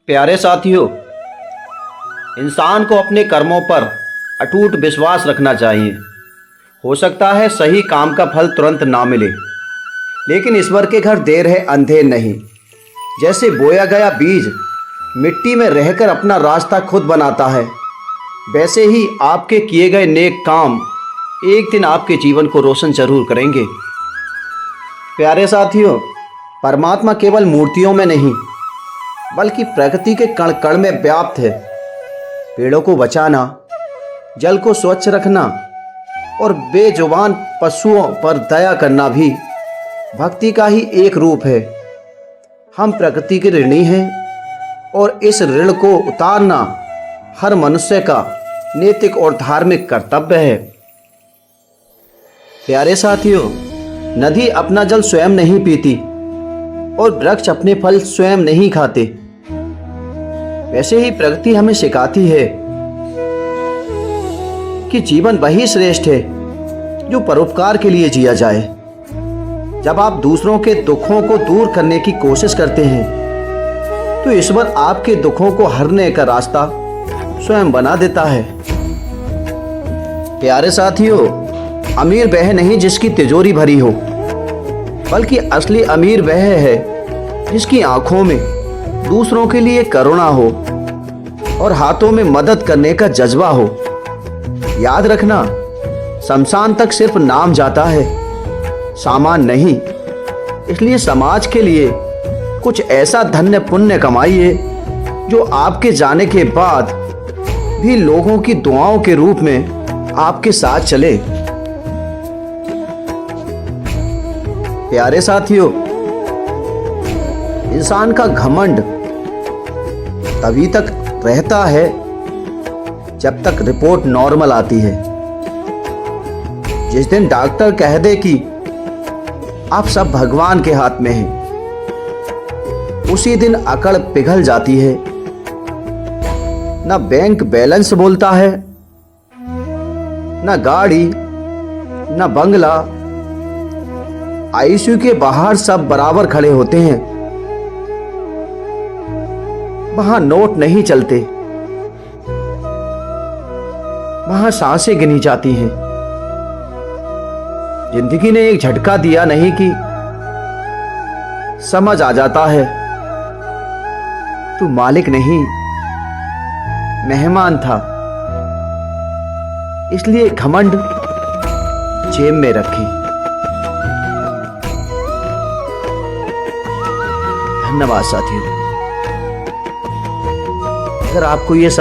प्यारे साथियों, इंसान को अपने कर्मों पर अटूट विश्वास रखना चाहिए। हो सकता है सही काम का फल तुरंत ना मिले, लेकिन ईश्वर के घर देर है अंधेर नहीं। जैसे बोया गया बीज मिट्टी में रहकर अपना रास्ता खुद बनाता है, वैसे ही आपके किए गए नेक काम एक दिन आपके जीवन को रोशन जरूर करेंगे। प्यारे साथियों, परमात्मा केवल मूर्तियों में नहीं बल्कि प्रकृति के कण कण में व्याप्त है। पेड़ों को बचाना, जल को स्वच्छ रखना और बेजुबान पशुओं पर दया करना भी भक्ति का ही एक रूप है। हम प्रकृति के ऋणी हैं और इस ऋण को उतारना हर मनुष्य का नैतिक और धार्मिक कर्तव्य है। प्यारे साथियों, नदी अपना जल स्वयं नहीं पीती और वृक्ष अपने फल स्वयं नहीं खाते। वैसे ही प्रकृति हमें सिखाती है कि जीवन वही श्रेष्ठ है जो परोपकार के लिए जिया जाए। जब आप दूसरों के दुखों को दूर करने की कोशिश करते हैं तो ईश्वर आपके दुखों को हरने का रास्ता स्वयं बना देता है। प्यारे साथियों, अमीर वह नहीं जिसकी तिजोरी भरी हो, बल्कि असली अमीर वह है जिसकी आंखों में दूसरों के लिए करुणा हो और हाथों में मदद करने का जज्बा हो। याद रखना, शमशान तक सिर्फ नाम जाता है, सामान नहीं। इसलिए समाज के लिए कुछ ऐसा धन्य पुण्य कमाइए जो आपके जाने के बाद भी लोगों की दुआओं के रूप में आपके साथ चले। प्यारे साथियों, इंसान का घमंड तभी तक रहता है जब तक रिपोर्ट नॉर्मल आती है। जिस दिन डॉक्टर कह दे कि आप सब भगवान के हाथ में हैं, उसी दिन अकड़ पिघल जाती है। ना बैंक बैलेंस बोलता है, ना गाड़ी, ना बंगला। आईसीयू के बाहर सब बराबर खड़े होते हैं, वहां नोट नहीं चलते, वहां सांसें गिनी जाती हैं। जिंदगी ने एक झटका दिया नहीं कि समझ आ जाता है तू मालिक नहीं मेहमान था। इसलिए घमंड जेब में रखी। धन्यवाद साथियों। अगर आपको ये सब